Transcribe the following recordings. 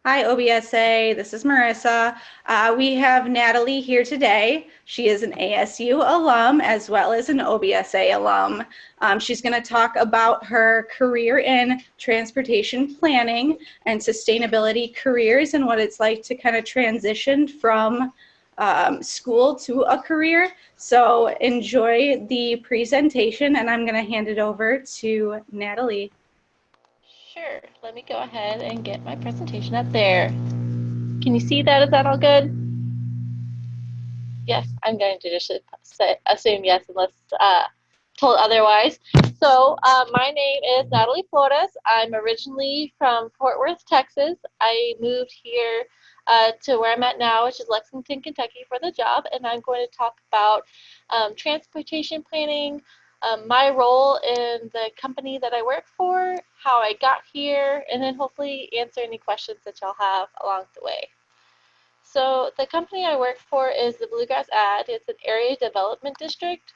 Hi, OBSA. This is Marissa. We have Natalie here today. She is an ASU alum as well as an OBSA alum. She's going to talk about her career in transportation planning and sustainability careers and what it's like to kind of transition from school to a career. So enjoy the presentation, and I'm going to hand it over to Natalie. Sure, let me go ahead and get my presentation up there. Can you see that? Is that all good? Yes, I'm going to just assume yes unless told otherwise. So my name is Natalie Flores. I'm originally from Fort Worth, Texas. I moved here to where I'm at now, which is Lexington, Kentucky, for the job, and I'm going to talk about transportation planning, my role in the company that I work for, how I got here, and then hopefully answer any questions that y'all have along the way. So the company I work for is the Bluegrass Ad. It's an area development district.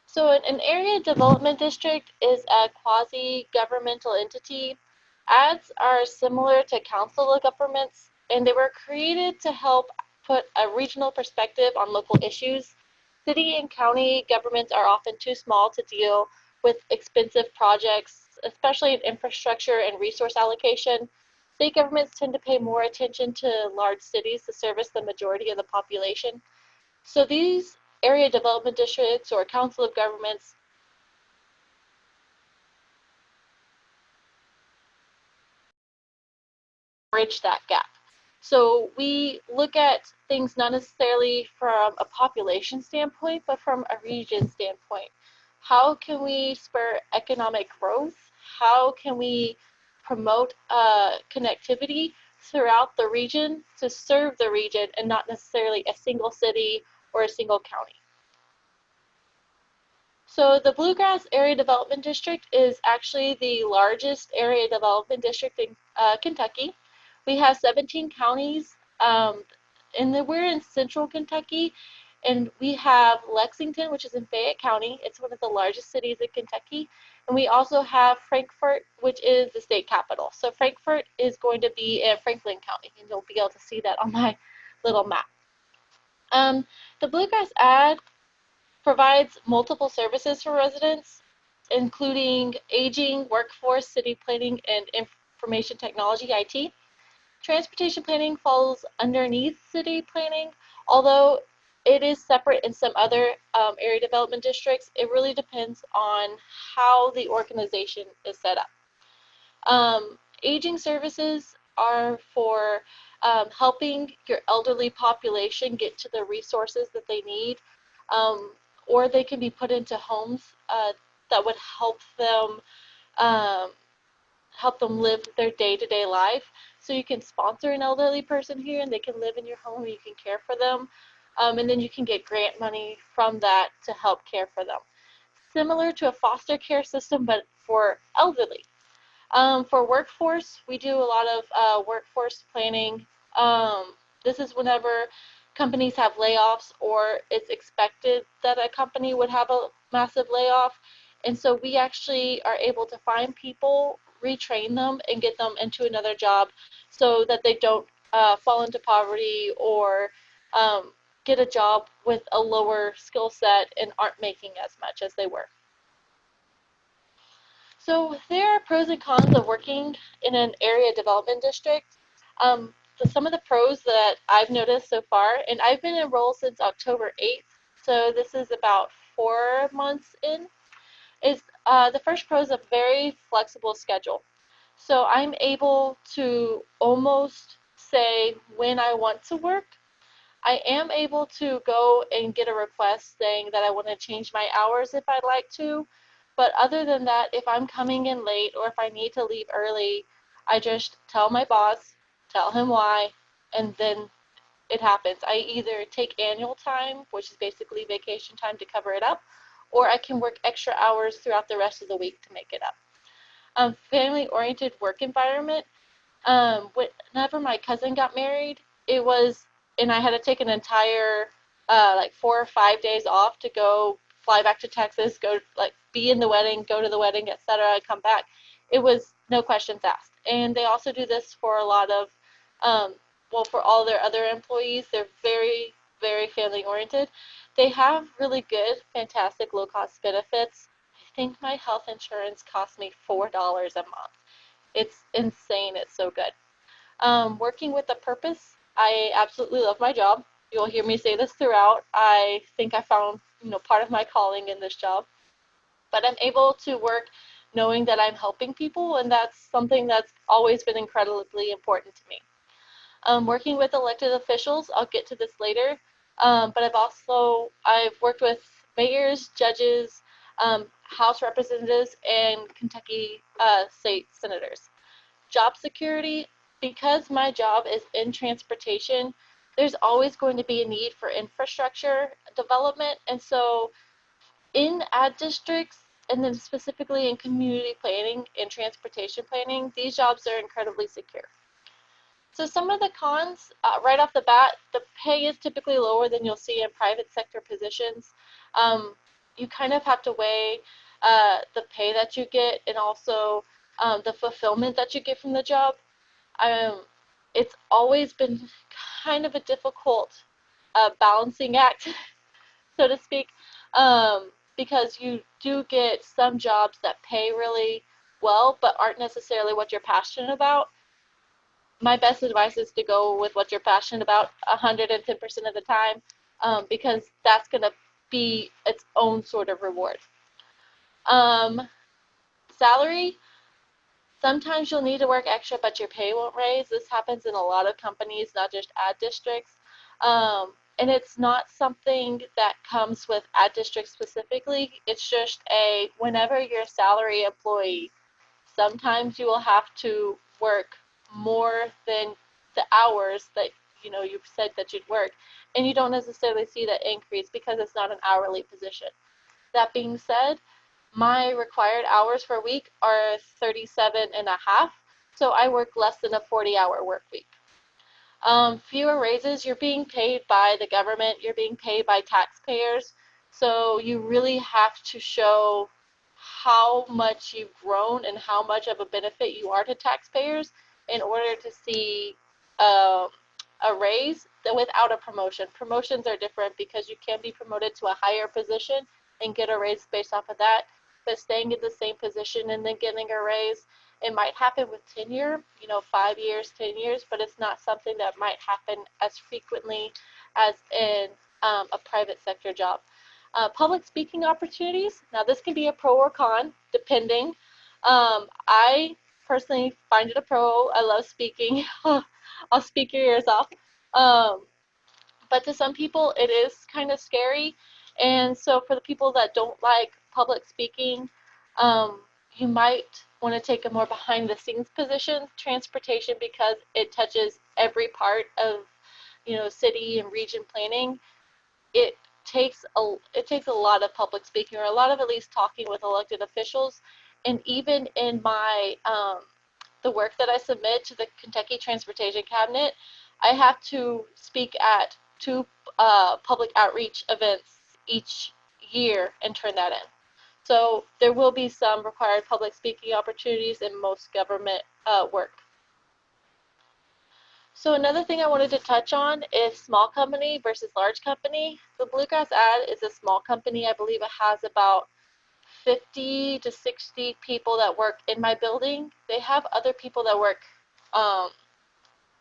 So an area development district is a quasi-governmental entity. Ads are similar to council of governments, and they were created to help put a regional perspective on local issues. City and county governments are often too small to deal with expensive projects, especially in infrastructure and resource allocation. State governments tend to pay more attention to large cities to service the majority of the population. So these area development districts or council of governments bridge that gap. So we look at things not necessarily from a population standpoint, but from a region standpoint. How can we spur economic growth? How can we promote connectivity throughout the region to serve the region and not necessarily a single city or a single county? So the Bluegrass Area Development District is actually the largest area development district in Kentucky. We have 17 counties, and we're in central Kentucky, and we have Lexington, which is in Fayette County. It's one of the largest cities in Kentucky. And we also have Frankfort, which is the state capital. So Frankfort is going to be in Franklin County, and you'll be able to see that on my little map. The Bluegrass Ad provides multiple services for residents, including aging, workforce, city planning, and information technology (IT). Transportation planning falls underneath city planning, although it is separate in some other area development districts. It really depends on how the organization is set up. Aging services are for helping your elderly population get to the resources that they need, um, or they can be put into homes that would um, help them live their day-to-day life. So you can sponsor an elderly person here, and they can live in your home, and you can care for them, and then you can get grant money from that to help care for them. Similar to a foster care system, but for elderly. For workforce, we do a lot of workforce planning. This is whenever companies have layoffs or it's expected that a company would have a massive layoff. And so we actually are able to find people, retrain them, and get them into another job so that they don't fall into poverty or get a job with a lower skill set and aren't making as much as they were. So there are pros and cons of working in an area development district. Some of the pros that I've noticed so far, and I've been enrolled since October 8th, so this is about 4 months in, is the first pro is a very flexible schedule. So I'm able to almost say when I want to work. I am able to go and get a request saying that I want to change my hours if I'd like to. But other than that, if I'm coming in late or if I need to leave early, I just tell my boss, tell him why, and then it happens. I either take annual time, which is basically vacation time to cover it up, or I can work extra hours throughout the rest of the week to make it up. Family-oriented work environment. Whenever my cousin got married, it was, and I had to take an entire like 4 or 5 days off to go fly back to Texas, go like be in the wedding, go to the wedding, etc., come back. It was no questions asked. And they also do this for a lot of, well, for all their other employees. They're very, very family oriented. They have really good, fantastic low cost benefits. I think my health insurance cost me $4 a month. It's insane. It's so good. Working with a purpose, I absolutely love my job. You'll hear me say this throughout. I think I found, part of my calling in this job. But I'm able to work knowing that I'm helping people, and that's something that's always been incredibly important to me. Working with elected officials, I'll get to this later, but I've worked with mayors, judges, House representatives, and Kentucky state senators. Job security, because my job is in transportation, there's always going to be a need for infrastructure development. And so in ad districts, and then specifically in community planning and transportation planning, these jobs are incredibly secure. So some of the cons, right off the bat, the pay is typically lower than you'll see in private sector positions. You kind of have to weigh the pay that you get and also the fulfillment that you get from the job. It's always been kind of a difficult balancing act, so to speak, because you do get some jobs that pay really well but aren't necessarily what you're passionate about. My best advice is to go with what you're passionate about 110% of the time, because that's going to be its own sort of reward. Um, Salary, sometimes you'll need to work extra, but your pay won't raise. This happens in a lot of companies, not just ad districts. And it's not something that comes with ad districts specifically. It's just whenever you're a salary employee, sometimes you will have to work more than the hours that you've said that you'd work, and you don't necessarily see that increase because it's not an hourly position. That being said, my required hours per week are 37 and a half, so I work less than a 40-hour work week. Fewer raises, you're being paid by the government, you're being paid by taxpayers, so you really have to show how much you've grown and how much of a benefit you are to taxpayers in order to see a raise without a promotion. Promotions are different because you can be promoted to a higher position and get a raise based off of that, but staying in the same position and then getting a raise, it might happen with tenure, 5 years, 10 years, but it's not something that might happen as frequently as in a private sector job. Public speaking opportunities. Now, this can be a pro or con, depending. I personally find it a pro. I love speaking. I'll speak your ears off. But to some people, it is kind of scary. And so for the people that don't like public speaking, you might want to take a more behind the scenes position, transportation, because it touches every part of, city and region planning. It takes a lot of public speaking, or a lot of at least talking with elected officials. And even in my the work that I submit to the Kentucky Transportation Cabinet, I have to speak at 2 public outreach events each year and turn that in. So there will be some required public speaking opportunities in most government work. So another thing I wanted to touch on is small company versus large company. The Bluegrass ad is a small company. I believe it has about 50 to 60 people that work in my building. They have other people that work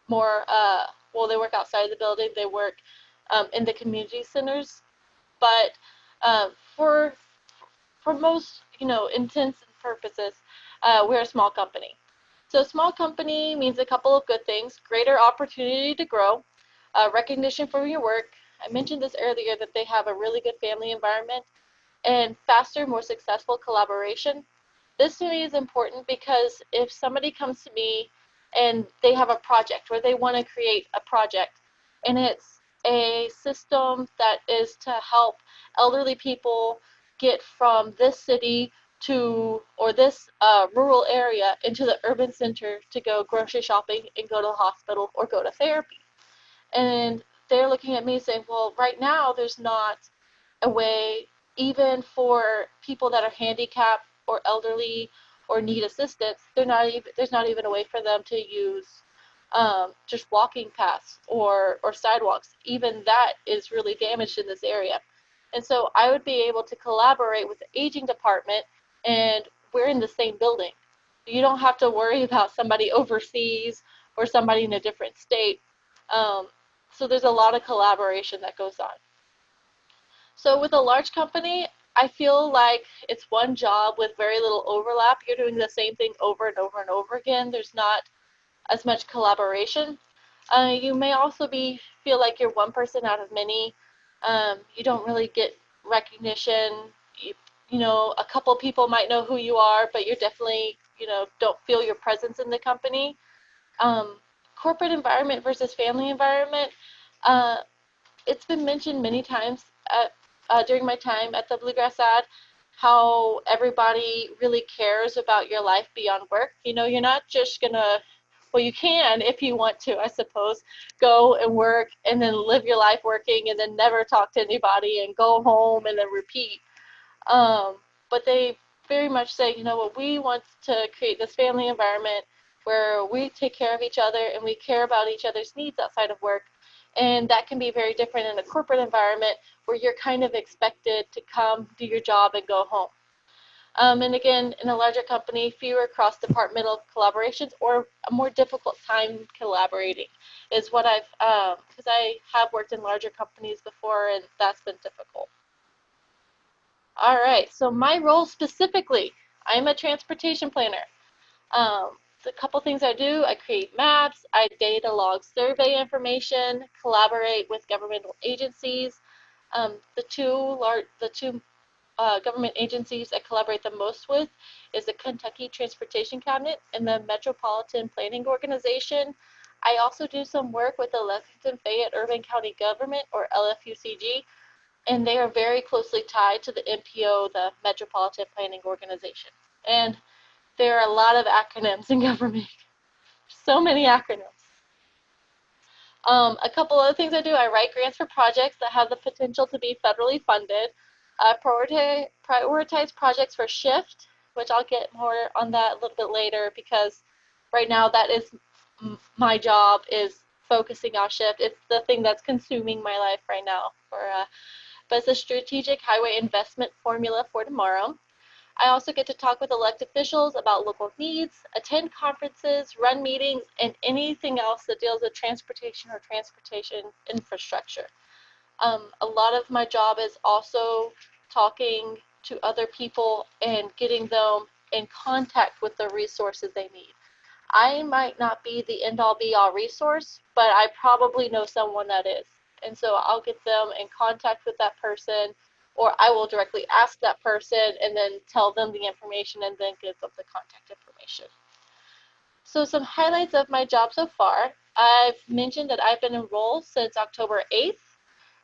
more, they work outside of the building. They work in the community centers. But for most, intents and purposes, we're a small company. So small company means a couple of good things: greater opportunity to grow, recognition for your work. I mentioned this earlier, that they have a really good family environment, and faster, more successful collaboration. This to me is important because if somebody comes to me and they have a project, or they want to create a project, and it's a system that is to help elderly people get from this city to, or this rural area into the urban center to go grocery shopping and go to the hospital or go to therapy. And they're looking at me saying, well, right now there's not a way, even for people that are handicapped or elderly or need assistance, there's not even a way for them to use just walking paths or sidewalks. Even that is really damaged in this area. And so I would be able to collaborate with the aging department, and we're in the same building. You don't have to worry about somebody overseas or somebody in a different state. Um, so there's a lot of collaboration that goes on. So with a large company, I feel like it's one job with very little overlap. You're doing the same thing over and over and over again. There's not as much collaboration. You may also feel like you're one person out of many. You don't really get recognition. A couple people might know who you are, but you're definitely, don't feel your presence in the company. Um, Corporate environment versus family environment. Uh, it's been mentioned many times during my time at the Bluegrass ad how everybody really cares about your life beyond work. You're not just gonna, well, you can if you want to, I suppose, go and work and then live your life working and then never talk to anybody and go home and then repeat. Um, but they very much say, what, we want to create this family environment where we take care of each other and we care about each other's needs outside of work. And that can be very different in a corporate environment where you're kind of expected to come, do your job, and go home. And again, in a larger company, fewer cross-departmental collaborations or a more difficult time collaborating is what because I have worked in larger companies before, and that's been difficult. All right, so my role specifically, I'm a transportation planner. The couple things I do, I create maps, I data log survey information, collaborate with governmental agencies. The two government agencies I collaborate the most with is the Kentucky Transportation Cabinet and the Metropolitan Planning Organization. I also do some work with the Lexington Fayette Urban County Government, or LFUCG, and they are very closely tied to the MPO, the Metropolitan Planning Organization. And there are a lot of acronyms in government, so many acronyms. A couple other things I do, I write grants for projects that have the potential to be federally funded. I prioritize projects for shift, which I'll get more on that a little bit later, because right now that is my job, is focusing on shift. It's the thing that's consuming my life right now. But it's a strategic highway investment formula for tomorrow. I also get to talk with elected officials about local needs, attend conferences, run meetings, and anything else that deals with transportation or transportation infrastructure. A lot of my job is also talking to other people and getting them in contact with the resources they need. I might not be the end-all be-all resource, but I probably know someone that is. And so I'll get them in contact with that person, or I will directly ask that person and then tell them the information and then give them the contact information. So some highlights of my job so far. I've mentioned that I've been enrolled since October 8th.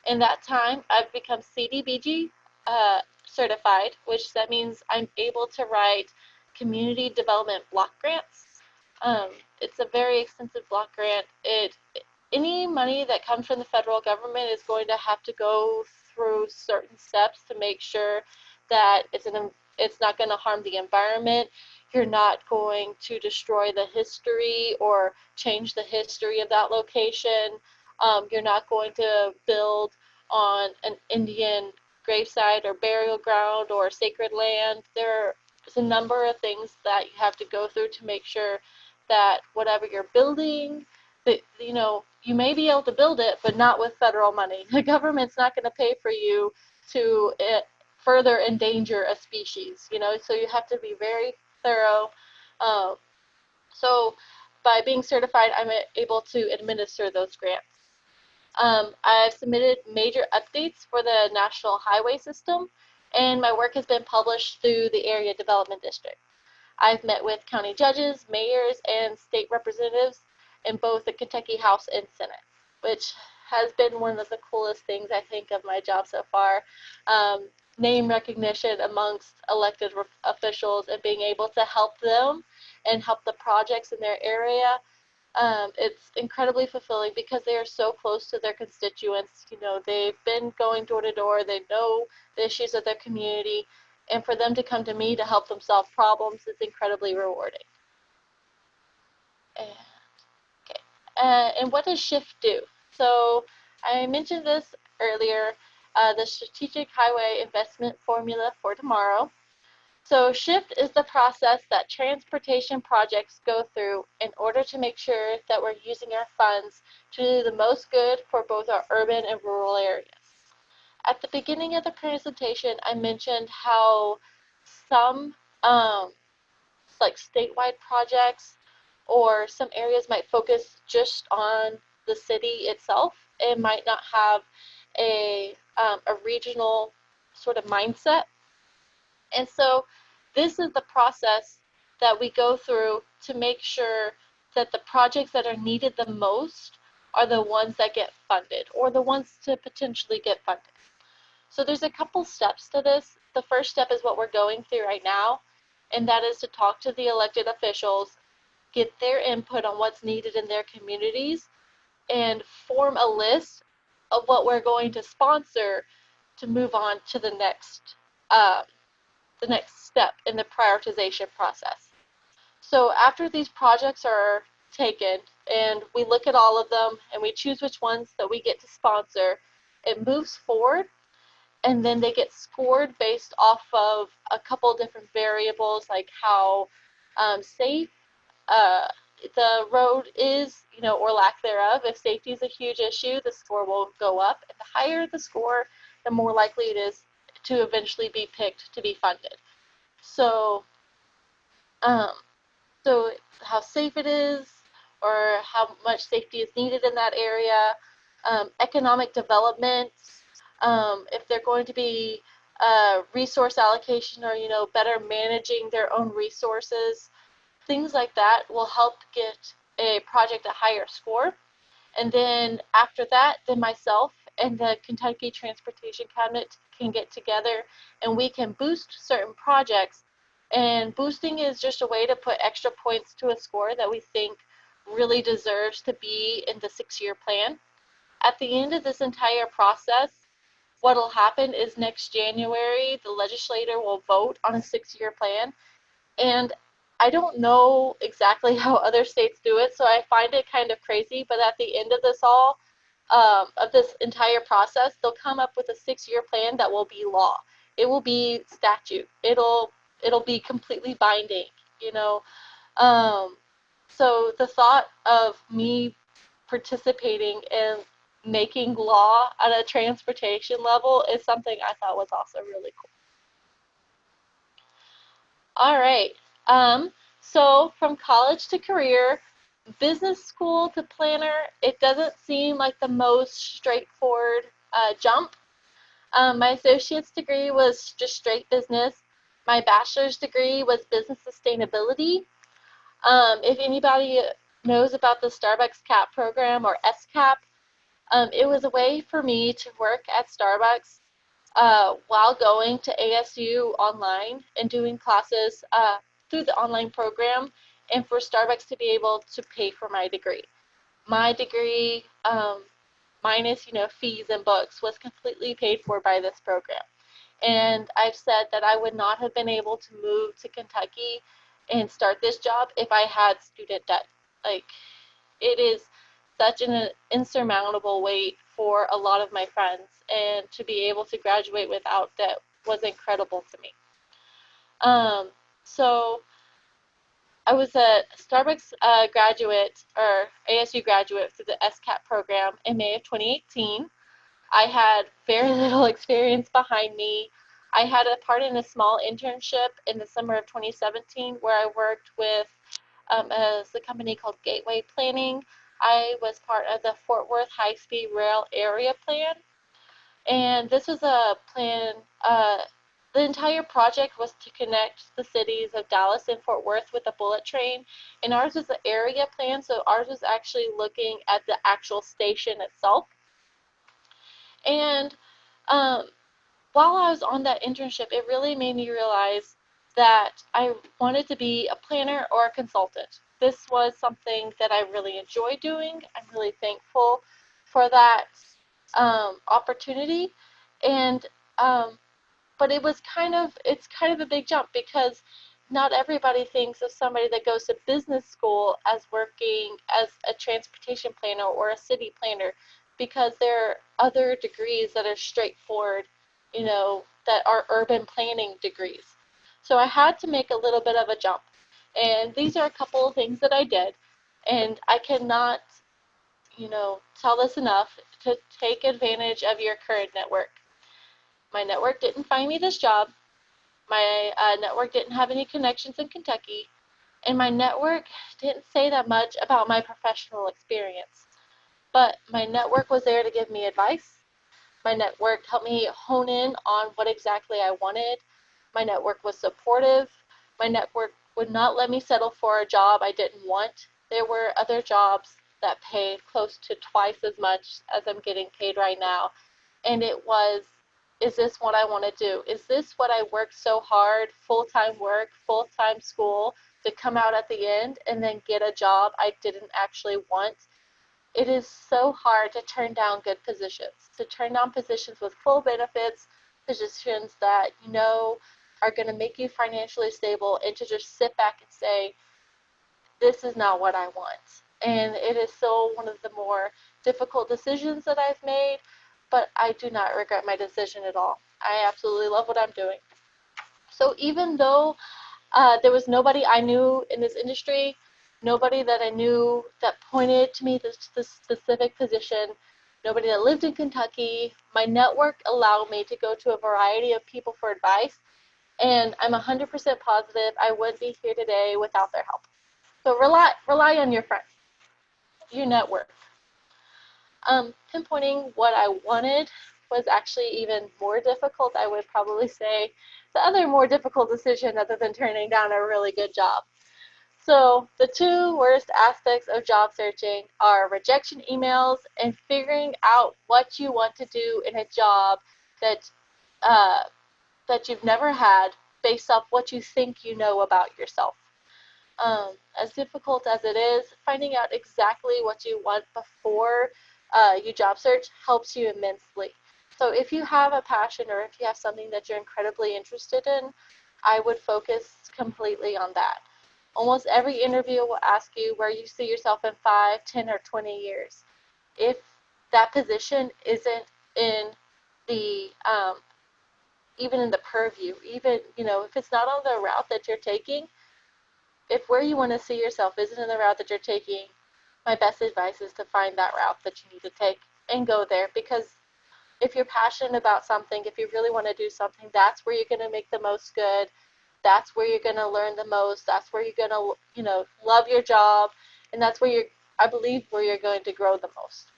In that time, I've become CDBG certified, which that means I'm able to write community development block grants. It's a very extensive block grant. Any money that comes from the federal government is going to have to go through certain steps to make sure that it's not going to harm the environment. You're not going to destroy the history or change the history of that location. You're not going to build on an Indian gravesite or burial ground or sacred land. There's a number of things that you have to go through to make sure that whatever you're building, that you may be able to build it, but not with federal money. The government's not going to pay for you to further endanger a species. So you have to be very thorough. So by being certified, I'm able to administer those grants. I've submitted major updates for the National Highway System, and my work has been published through the Area Development District. I've met with county judges, mayors, and state representatives in both the Kentucky House and Senate, which has been one of the coolest things, I think, of my job so far. Name recognition amongst elected officials and being able to help them and help the projects in their area. It's incredibly fulfilling because they are so close to their constituents. They've been going door to door. They know the issues of their community, and for them to come to me to help them solve problems is incredibly rewarding. And, okay. And what does SHIFT do? So I mentioned this earlier, the Strategic Highway Investment Formula for Tomorrow. So SHIFT is the process that transportation projects go through in order to make sure that we're using our funds to do the most good for both our urban and rural areas. At the beginning of the presentation, I mentioned how some like statewide projects or some areas might focus just on the city itself and might not have a regional sort of mindset. And so this is the process that we go through to make sure that the projects that are needed the most are the ones that get funded, or the ones to potentially get funded. So there's a couple steps to this. The first step is what we're going through right now, and that is to talk to the elected officials, get their input on what's needed in their communities, and form a list of what we're going to sponsor to move on to the next step in the prioritization process. So after these projects are taken and we look at all of them and we choose which ones that we get to sponsor, it moves forward, and then they get scored based off of a couple different variables, like how safe the road is, or lack thereof. If safety is a huge issue, the score will go up. And the higher the score, the more likely it is to eventually be picked to be funded. So, so how safe it is, or how much safety is needed in that area, economic development, if they're going to be resource allocation, or better managing their own resources, things like that will help get a project a higher score. And then after that, then myself and the Kentucky Transportation Cabinet can get together and we can boost certain projects. And boosting is just a way to put extra points to a score that we think really deserves to be in the 6-year plan. At the end of this entire process, what will happen is next January, the legislator will vote on a 6-year plan. And I don't know exactly how other states do it, so I find it kind of crazy. But at the end of this of this entire process, they'll come up with a 6-year plan that will be law. It will be statute. It'll be completely binding, So the thought of me participating in making law at a transportation level is something I thought was also really cool. All right. So from college to career, business school to planner, it doesn't seem like the most straightforward jump. My associate's degree was just straight business. My bachelor's degree was business sustainability. If anybody knows about the Starbucks CAP program, or SCAP, it was a way for me to work at Starbucks while going to ASU online and doing classes through the online program, and for Starbucks to be able to pay for my degree. My degree, minus fees and books, was completely paid for by this program. And I've said that I would not have been able to move to Kentucky and start this job if I had student debt. Like, it is such an insurmountable weight for a lot of my friends, and to be able to graduate without debt was incredible to me. So I was a Starbucks graduate, or ASU graduate, through the SCAP program in May of 2018. I had very little experience behind me. I had a part in a small internship in the summer of 2017 where I worked with a company called Gateway Planning. I was part of the Fort Worth High-Speed Rail Area Plan, and this was a plan, the entire project was to connect the cities of Dallas and Fort Worth with a bullet train, and ours was an area plan, so ours was actually looking at the actual station itself. And while I was on that internship, it really made me realize that I wanted to be a planner or a consultant. This was something that I really enjoy doing. I'm really thankful for that opportunity. And but it's kind of a big jump, because not everybody thinks of somebody that goes to business school as working as a transportation planner or a city planner, because there are other degrees that are straightforward, that are urban planning degrees. So I had to make a little bit of a jump. And these are a couple of things that I did. And I cannot, tell this enough, to take advantage of your current network. My network didn't find me this job. My network didn't have any connections in Kentucky. And my network didn't say that much about my professional experience. But my network was there to give me advice. My network helped me hone in on what exactly I wanted. My network was supportive. My network would not let me settle for a job I didn't want. There were other jobs that paid close to twice as much as I'm getting paid right now. And it was, is this what I want to do? Is this what I worked so hard, full-time work, full-time school, to come out at the end and then get a job I didn't actually want? It is so hard to turn down good positions, to turn down positions with full benefits, positions that are going to make you financially stable, and to just sit back and say, this is not what I want. And it is so one of the more difficult decisions that I've made, but I do not regret my decision at all. I absolutely love what I'm doing. So even though there was nobody I knew in this industry, nobody that I knew that pointed to me this specific position, nobody that lived in Kentucky, my network allowed me to go to a variety of people for advice, and I'm 100% positive I wouldn't be here today without their help. So rely on your friends, your network. Pinpointing what I wanted was actually even more difficult. I would probably say the other more difficult decision, other than turning down a really good job. So the two worst aspects of job searching are rejection emails and figuring out what you want to do in a job that that you've never had, based off what you think you know about yourself. As difficult as it is, finding out exactly what you want before you job search helps you immensely. So if you have a passion, or if you have something that you're incredibly interested in, I would focus completely on that. Almost every interview will ask you where you see yourself in 5, 10, or 20 years. If that position isn't in the even in the purview, even if it's not on the route that you're taking, if where you want to see yourself isn't in the route that you're taking, my best advice is to find that route that you need to take and go there. Because if you're passionate about something, if you really want to do something, that's where you're going to make the most good. That's where you're going to learn the most. That's where you're going to, love your job. And that's where I believe, where you're going to grow the most.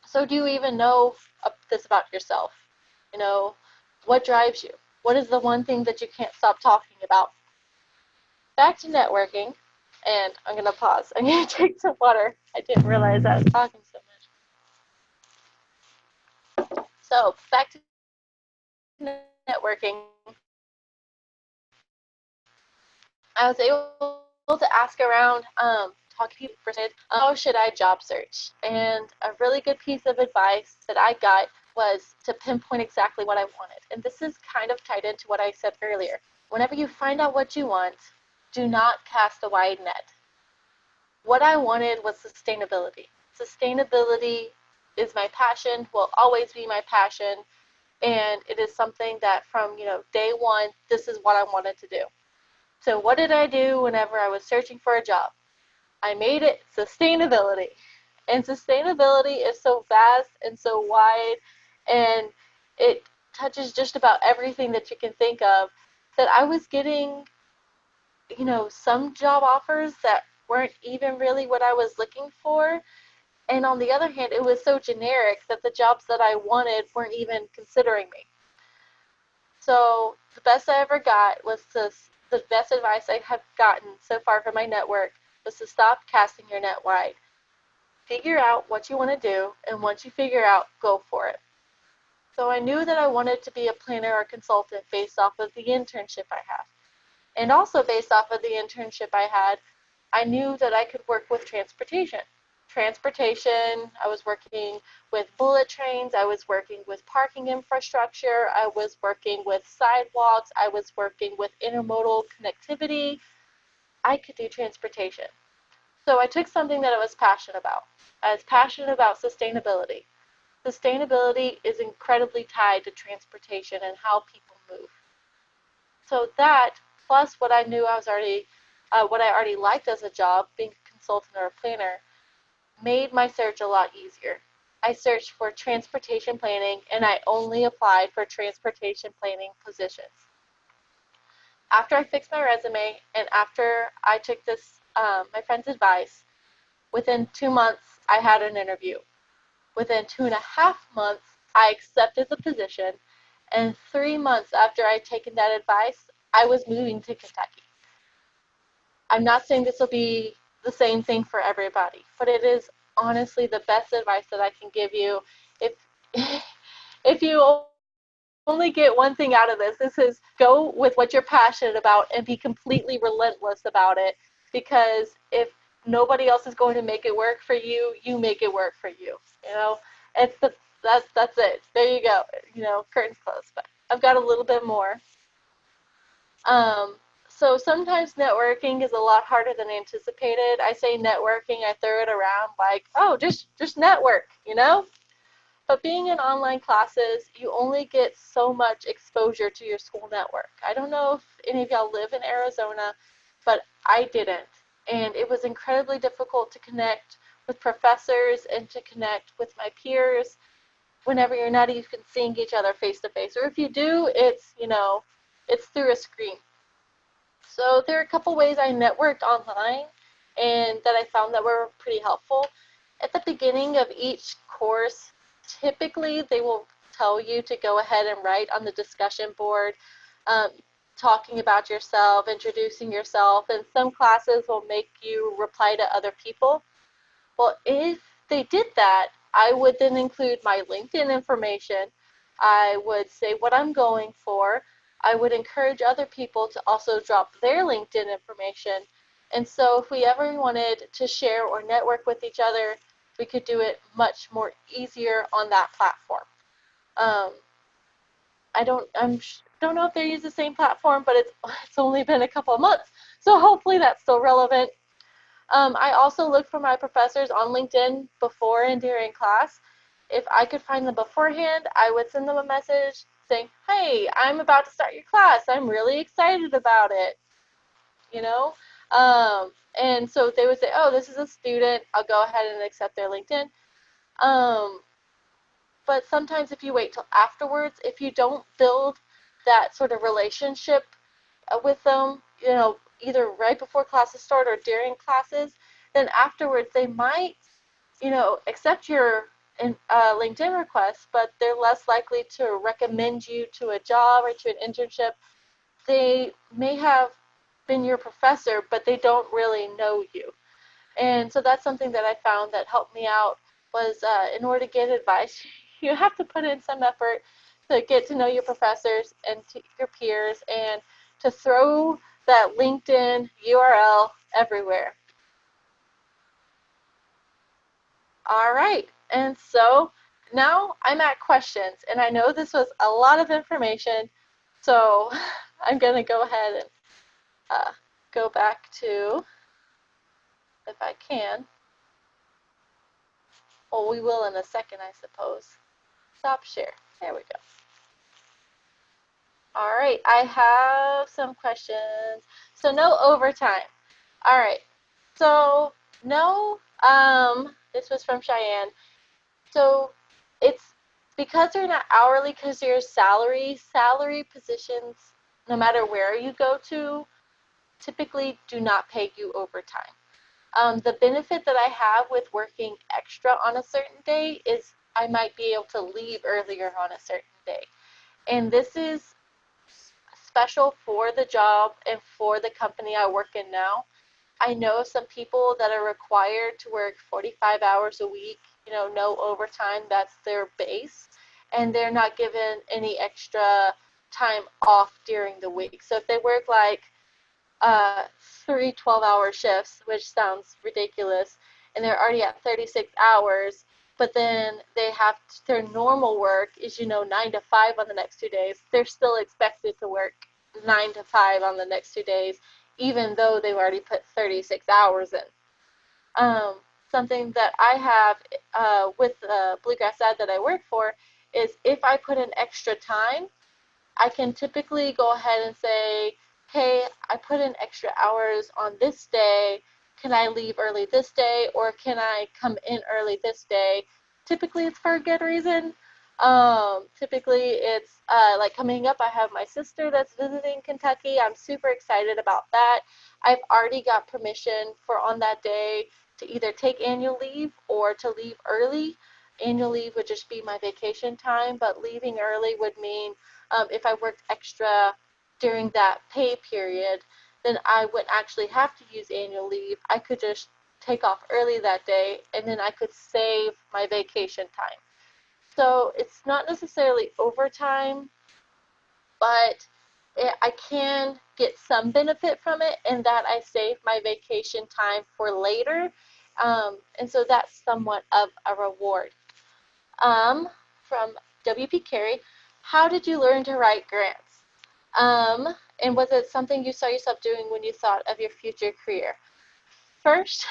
So do you even know this about yourself? What drives you? What is the one thing that you can't stop talking about? Back to networking, and I'm going to pause. I'm going to take some water. I didn't realize I was talking so much. So back to networking, I was able to ask around, talk to people, how should I job search? And a really good piece of advice that I got was to pinpoint exactly what I wanted. And this is kind of tied into what I said earlier. Whenever you find out what you want, do not cast a wide net. What I wanted was sustainability. Sustainability is my passion, will always be my passion, and it is something that from day one, this is what I wanted to do. So what did I do whenever I was searching for a job? I made it sustainability. And sustainability is so vast and so wide, and it touches just about everything that you can think of, that I was getting some job offers that weren't even really what I was looking for. And on the other hand, it was so generic that the jobs that I wanted weren't even considering me. So the best I ever got was the best advice I have gotten so far from my network was to stop casting your net wide. Figure out what you want to do, and once you figure out, go for it. So I knew that I wanted to be a planner or consultant based off of the internship I had. And also based off of the internship I had, I knew that I could work with transportation. transportation. I was working with bullet trains. I was working with parking infrastructure. I was working with sidewalks. I was working with intermodal connectivity. I could do transportation. So I took something that I was passionate about. I was passionate about sustainability. Sustainability is incredibly tied to transportation and how people move. So that, plus what I knew what I already liked as a job, being a consultant or a planner, made my search a lot easier. I searched for transportation planning, and I only applied for transportation planning positions. After I fixed my resume and after I took my friend's advice, within 2 months, I had an interview. Within 2.5 months, I accepted the position, and 3 months after I'd taken that advice, I was moving to Kentucky. I'm not saying this will be the same thing for everybody, but it is honestly the best advice that I can give you. If if you only get one thing out of this is go with what you're passionate about and be completely relentless about it, because if nobody else is going to make it work for you, you make it work for you. You know, it's that's it. There you go. You know, curtains closed. But I've got a little bit more. Um, so sometimes networking is a lot harder than anticipated. I say networking, I throw it around like, oh, just network, you know? But being in online classes, you only get so much exposure to your school network. I don't know if any of y'all live in Arizona, but I didn't. And it was incredibly difficult to connect with professors and to connect with my peers whenever you're not even seeing each other face to face. Or if you do, it's through a screen. So there are a couple ways I networked online and that I found that were pretty helpful. At the beginning of each course, typically they will tell you to go ahead and write on the discussion board, um, talking about yourself, introducing yourself, and some classes will make you reply to other people. Well, if they did that, I would then include my LinkedIn information. I would say what I'm going for. I would encourage other people to also drop their LinkedIn information. And so if we ever wanted to share or network with each other, we could do it much more easier on that platform. Um, don't know if they use the same platform, but it's only been a couple of months. So hopefully that's still relevant. I also look for my professors on LinkedIn before and during class. If I could find them beforehand, I would send them a message saying, hey, I'm about to start your class. I'm really excited about it, you know? And so they would say, oh, this is a student. I'll go ahead and accept their LinkedIn. But sometimes if you wait till afterwards, if you don't build that sort of relationship with them, either right before classes start or during classes, then afterwards they might, accept your LinkedIn request, but they're less likely to recommend you to a job or to an internship. They may have been your professor, but they don't really know you. And so that's something that I found that helped me out was in order to get advice, you have to put in some effort to get to know your professors and your peers and to throw that LinkedIn URL everywhere. All right, and so now I'm at questions, and I know this was a lot of information, so I'm going to go ahead and go back to, if I can, well, we will in a second, I suppose. Stop share. There we go. All right, I have some questions. So no overtime. All right, so no, this was from Cheyenne. So it's because they're not hourly, because they're salary positions, no matter where you go to, typically do not pay you overtime. The benefit that I have with working extra on a certain day is I might be able to leave earlier on a certain day. And this is special for the job and for the company I work in now. I know some people that are required to work 45 hours a week, no overtime, that's their base, and they're not given any extra time off during the week. So if they work like 3 12-hour shifts, which sounds ridiculous, and they're already at 36 hours, but then they have their normal work is, 9 to 5 on the next 2 days. They're still expected to work 9 to 5 on the next 2 days, even though they've already put 36 hours in. Something that I have with the Bluegrass ad that I work for is if I put in extra time, I can typically go ahead and say, hey, I put in extra hours on this day. Can I leave early this day, or can I come in early this day? Typically, it's for a good reason. Typically, it's like coming up, I have my sister that's visiting Kentucky. I'm super excited about that. I've already got permission for on that day to either take annual leave or to leave early. Annual leave would just be my vacation time, but leaving early would mean if I worked extra during that pay period, then I wouldn't actually have to use annual leave. I could just take off early that day, and then I could save my vacation time. So it's not necessarily overtime, but I can get some benefit from it in that I save my vacation time for later. And so that's somewhat of a reward. From W.P. Carey, how did you learn to write grants? And was it something you saw yourself doing when you thought of your future career? First,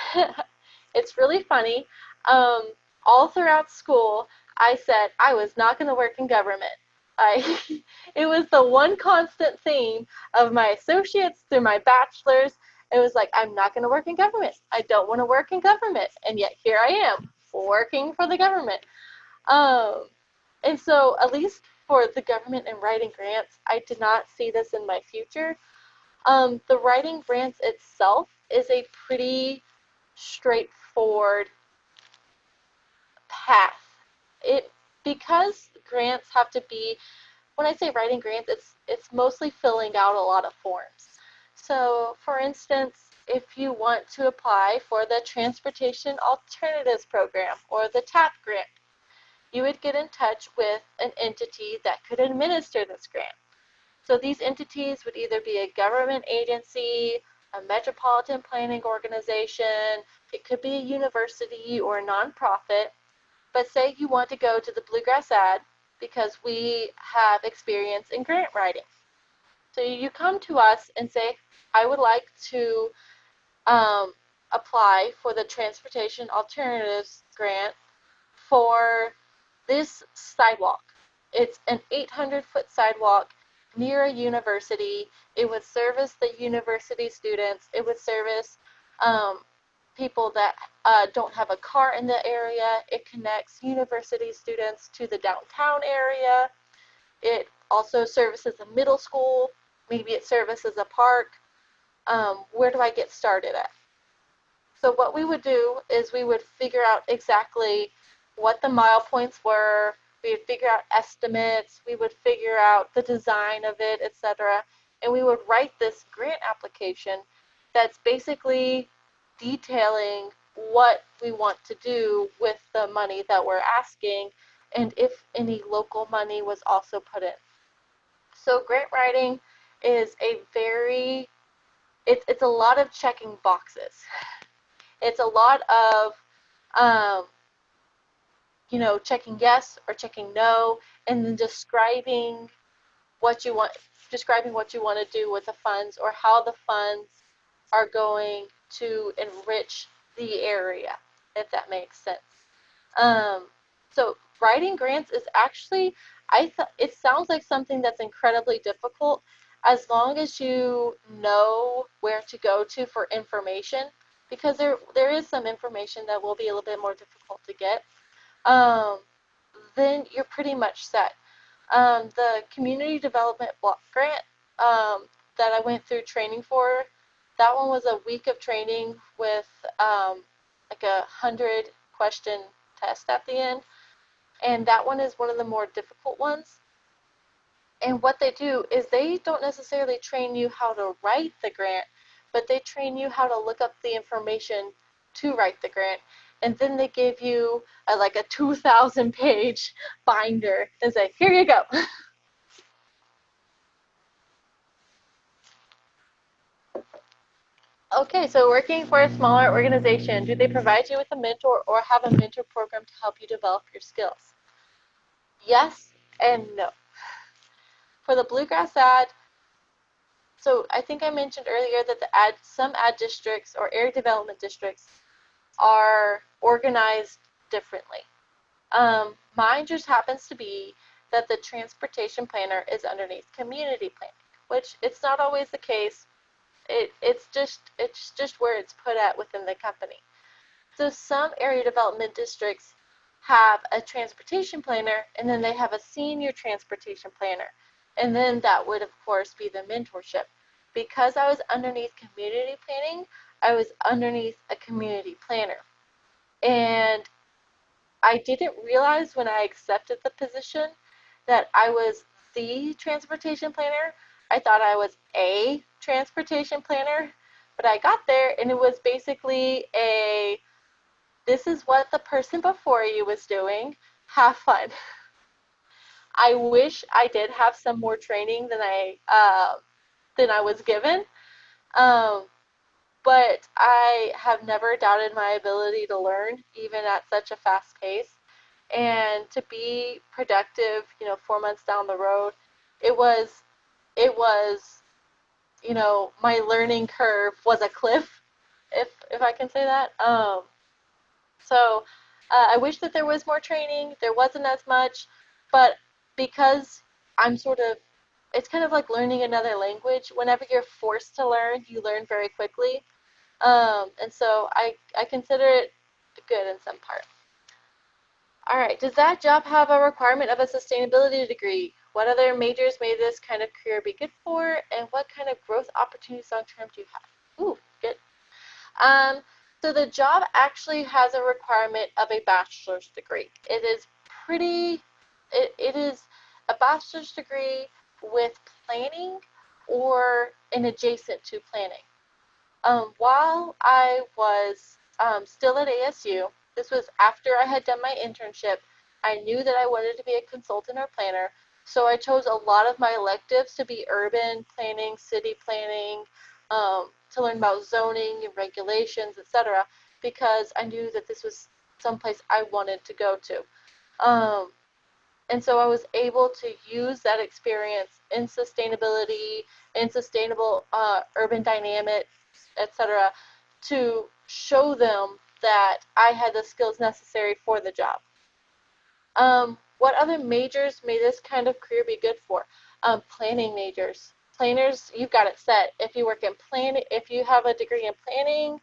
it's really funny. All throughout school, I said I was not going to work in government. It was the one constant theme of my associates through my bachelor's. It was like, I'm not going to work in government. I don't want to work in government. And yet here I am, working for the government. And so, at least for the government and writing grants, I did not see this in my future. The writing grants itself is a pretty straightforward path. Because grants have to be, when I say writing grants, it's mostly filling out a lot of forms. So, for instance, if you want to apply for the Transportation Alternatives Program or the TAP grant, you would get in touch with an entity that could administer this grant. So these entities would either be a government agency, a metropolitan planning organization, it could be a university or a nonprofit. But say you want to go to the Bluegrass ad because we have experience in grant writing. So you come to us and say, I would like to apply for the Transportation Alternatives Grant for this sidewalk. It's an 800-foot sidewalk near a university. It would service the university students. It would service people that don't have a car in the area. It connects university students to the downtown area. It also services a middle school. Maybe it services a park. Where do I get started at? So what we would do is we would figure out exactly what the mile points were. We would figure out estimates. We would figure out the design of it, etc. And we would write this grant application that's basically detailing what we want to do with the money that we're asking and if any local money was also put in. So grant writing is it's a lot of checking boxes. It's a lot of checking yes or checking no, and then describing what you want to do with the funds or how the funds are going to enrich the area, if that makes sense. So writing grants is actually, it sounds like something that's incredibly difficult as long as you know where to go to for information, because there is some information that will be a little bit more difficult to get. Then you're pretty much set. The community development block grant that I went through training for, that one was a week of training with like 100-question test at the end, and that one is one of the more difficult ones. And what they do is they don't necessarily train you how to write the grant, but they train you how to look up the information to write the grant. And then they give you like a 2,000-page binder and say, here you go. Okay, so working for a smaller organization, do they provide you with a mentor or have a mentor program to help you develop your skills? Yes and no. For the Bluegrass ad, so I think I mentioned earlier that some ad districts or area development districts are organized differently. Mine just happens to be that the transportation planner is underneath community planning, which it's not always the case. It's just where it's put at within the company. So some area development districts have a transportation planner, and then they have a senior transportation planner. And then that would, of course, be the mentorship. Because I was underneath community planning, I was underneath a community planner. And I didn't realize when I accepted the position that I was the transportation planner. I thought I was a transportation planner, but I got there and it was basically this is what the person before you was doing. Have fun. I wish I did have some more training than I was given, um, but I have never doubted my ability to learn, even at such a fast pace. And to be productive, 4 months down the road, it was it was my learning curve was a cliff, if I can say that. So I wish that there was more training. There wasn't as much, but because I'm sort of, it's kind of like learning another language. Whenever you're forced to learn, you learn very quickly. And so I consider it good in some part. All right, does that job have a requirement of a sustainability degree? What other majors may this kind of career be good for, and what kind of growth opportunities long term do you have? Ooh, good. Um, so the job actually has a requirement of a bachelor's degree. It is a bachelor's degree with planning or an adjacent to planning. While I was still at ASU, this was after I had done my internship, I knew that I wanted to be a consultant or planner, so I chose a lot of my electives to be urban planning, city planning, to learn about zoning and regulations, etc., because I knew that this was someplace I wanted to go to. Um, and so I was able to use that experience in sustainability, in sustainable urban dynamics, etc., to show them that I had the skills necessary for the job. What other majors may this kind of career be good for? Planning majors. Planners, you've got it set. If you work in planning, if you have a degree in planning,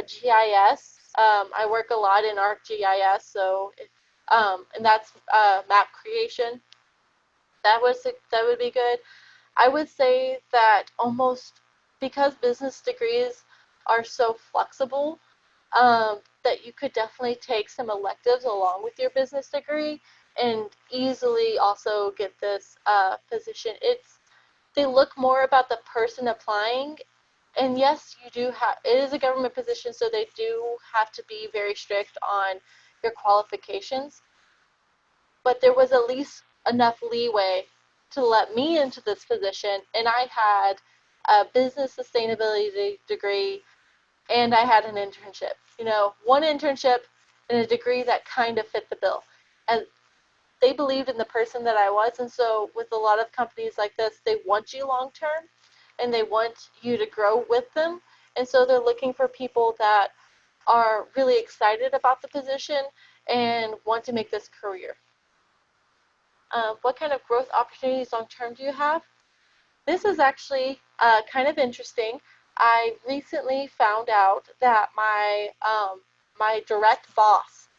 GIS. I work a lot in ArcGIS, so and that's map creation. That would be good. I would say that almost because business degrees are so flexible, that you could definitely take some electives along with your business degree and easily also get this position. They look more about the person applying, and yes, you do have, it is a government position, so they do have to be very strict on your qualifications, but there was at least enough leeway to let me into this position, and I had a business sustainability degree and I had an internship. One internship and a degree that kind of fit the bill. And they believed in the person that I was, and so with a lot of companies like this, they want you long term and they want you to grow with them. And so they're looking for people that are really excited about the position and want to make this career. What kind of growth opportunities long term do you have? This is actually kind of interesting. I recently found out that my direct boss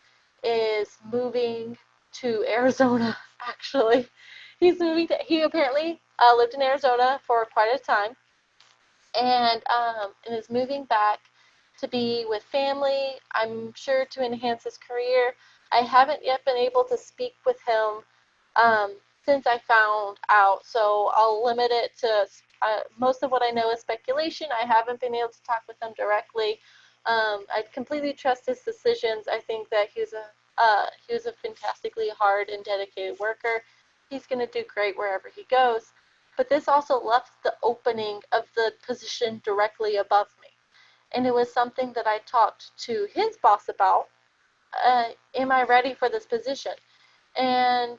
is moving to Arizona. Actually, he apparently lived in Arizona for quite a time, and is moving back to be with family. I'm sure to enhance his career. I haven't yet been able to speak with him um, since I found out, so I'll limit it to most of what I know is speculation. I haven't been able to talk with him directly. I completely trust his decisions. I think that he was a fantastically hard and dedicated worker. He's going to do great wherever he goes. But this also left the opening of the position directly above me. and it was something that I talked to his boss about. Am I ready for this position? And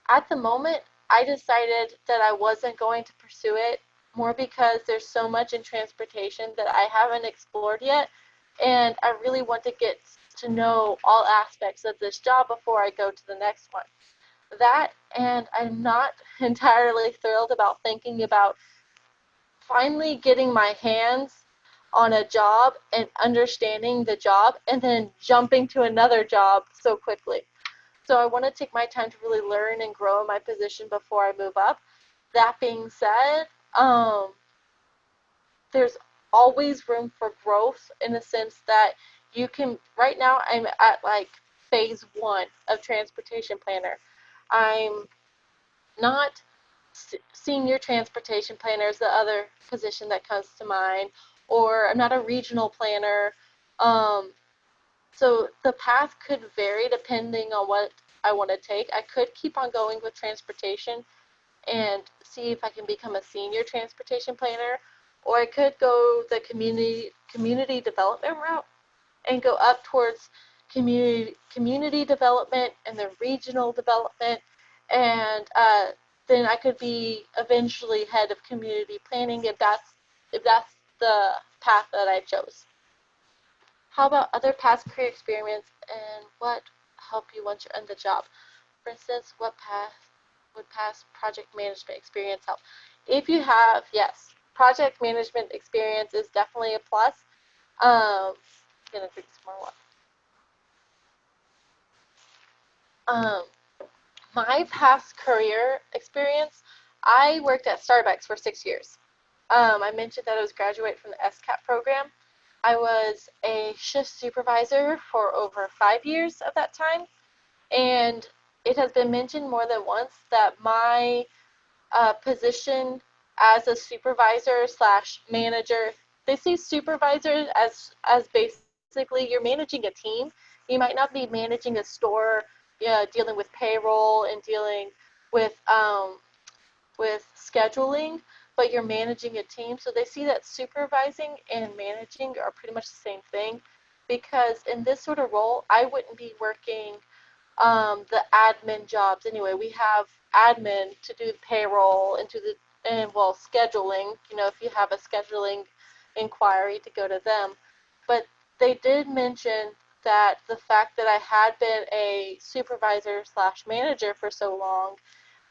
at the moment, I decided that I wasn't going to pursue it, more because there's so much in transportation that I haven't explored yet, and I really want to get to know all aspects of this job before I go to the next one. That, and I'm not entirely thrilled about thinking about finally getting my hands on a job and understanding the job and then jumping to another job so quickly. So I want to take my time to really learn and grow in my position before I move up. That being said, there's always room for growth, in the sense that you can, right now I'm at like phase 1 of transportation planner. I'm not senior transportation planner is the other position that comes to mind, or I'm not a regional planner. Um, so the path could vary depending on what I want to take. I could keep on going with transportation and see if I can become a senior transportation planner, or I could go the community development route and go up towards community development and the regional development, and then I could be eventually head of community planning if that's the path that I chose. How about other past career experience and what helped you once you're in the job? For instance, what path would past project management experience help? If you have, yes, project management experience is definitely a plus. I'm gonna drink some more water. Um, my past career experience, I worked at Starbucks for 6 years. I mentioned that I was graduate from the SCAP program. I was a shift supervisor for over 5 years of that time, and it has been mentioned more than once that my position as a supervisor slash manager, they see supervisor as basically you're managing a team. You might not be managing a store, dealing with payroll and dealing with scheduling, but you're managing a team. So they see that supervising and managing are pretty much the same thing, because in this sort of role, I wouldn't be working the admin jobs anyway. We have admin to do payroll and scheduling. If you have a scheduling inquiry, to go to them. But they did mention that the fact that I had been a supervisor slash manager for so long,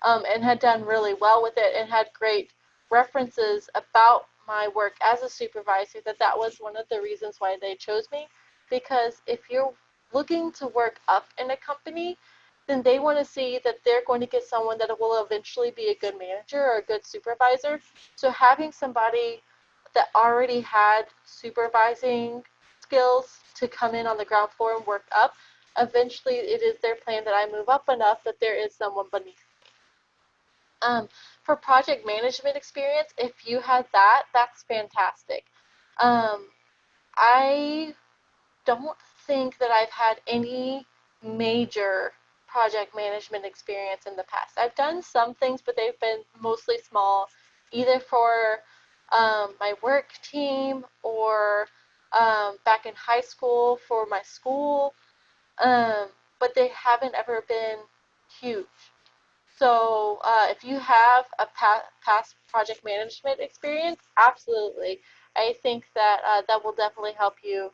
and had done really well with it and had great references about my work as a supervisor, that was one of the reasons why they chose me. Because if you're looking to work up in a company, then they want to see that they're going to get someone that will eventually be a good manager or a good supervisor. So having somebody that already had supervising skills to come in on the ground floor and work up, eventually it is their plan that I move up enough that there is someone beneath. For project management experience, if you had that, that's fantastic. Um, I don't think that I've had any major project management experience in the past. I've done some things, but they've been mostly small, either for my work team or back in high school for my school, um, but they haven't ever been huge. So if you have a past project management experience, absolutely. I think that that will definitely help you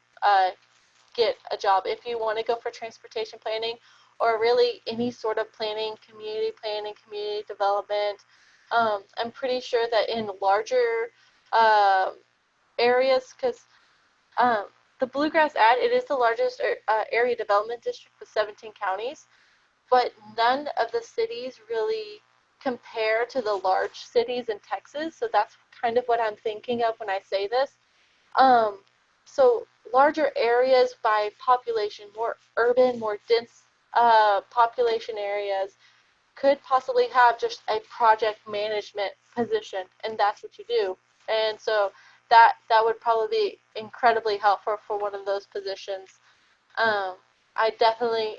get a job. If you want to go for transportation planning or really any sort of planning, community development, I'm pretty sure that in larger uh, areas, because um, the Bluegrass ad, it is the largest area development district with 17 counties, but none of the cities really compare to the large cities in Texas. So that's kind of what I'm thinking of when I say this. Um, so larger areas by population, more urban, more dense population areas, could possibly have just a project management position, and that's what you do. And so that would probably be incredibly helpful for one of those positions. I definitely,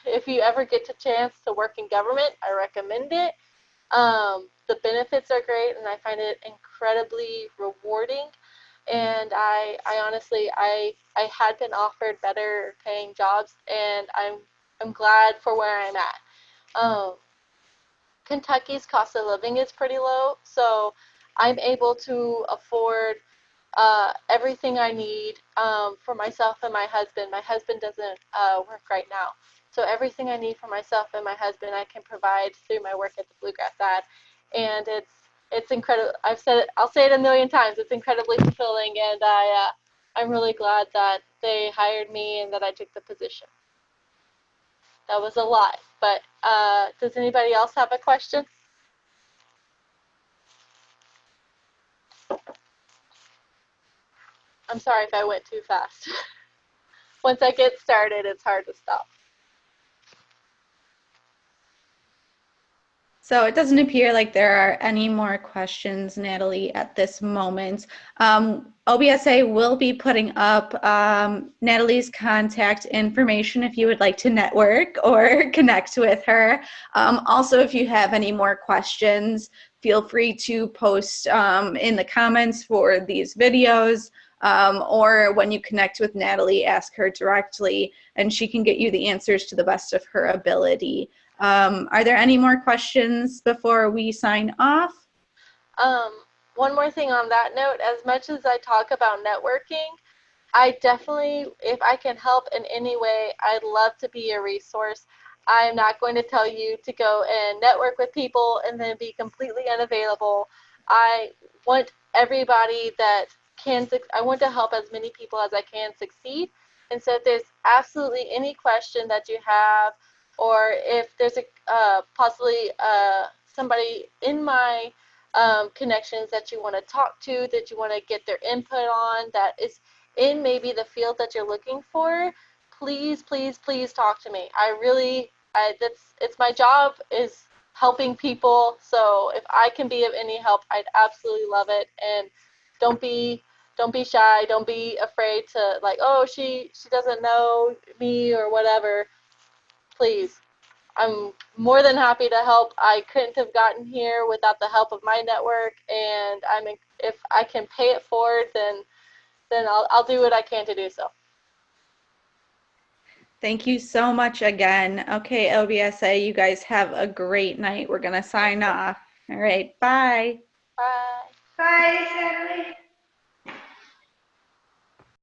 if you ever get the chance to work in government, I recommend it. The benefits are great, and I find it incredibly rewarding. and I honestly, I had been offered better paying jobs, and I'm glad for where I'm at. Kentucky's cost of living is pretty low, so I'm able to afford everything I need for myself and my husband. My husband doesn't work right now, so everything I need for myself and my husband I can provide through my work at the Bluegrass ad, and it's incredible. I've said it. I'll say it a million times. It's incredibly fulfilling, and I'm really glad that they hired me and that I took the position. That was a lot, but does anybody else have a question? I'm sorry if I went too fast. Once I get started, it's hard to stop. So it doesn't appear like there are any more questions, Natalie, at this moment. OBSA will be putting up Natalie's contact information if you would like to network or connect with her. Also, if you have any more questions, feel free to post in the comments for these videos, or when you connect with Natalie, ask her directly, and she can get you the answers to the best of her ability. Are there any more questions before we sign off? Um, One more thing on that note, as much as I talk about networking, I definitely, if I can help in any way, I'd love to be a resource. I'm not going to tell you to go and network with people and then be completely unavailable. I want everybody that can, I want to help as many people as I can succeed. And so if there's absolutely any question that you have, or if there's a possibly somebody in my connections that you want to talk to, that you want to get their input on, that is in maybe the field that you're looking for, please, please, please talk to me. It's my job is helping people. So if I can be of any help, I'd absolutely love it. And don't be don't be shy. Don't be afraid to like, oh, she doesn't know me or whatever. Please, I'm more than happy to help. I couldn't have gotten here without the help of my network, and if I can pay it forward, then I'll do what I can to do so. Thank you so much again. Okay, LBSA, you guys have a great night. We're going to sign off. All right, bye. Bye. Bye, Natalie.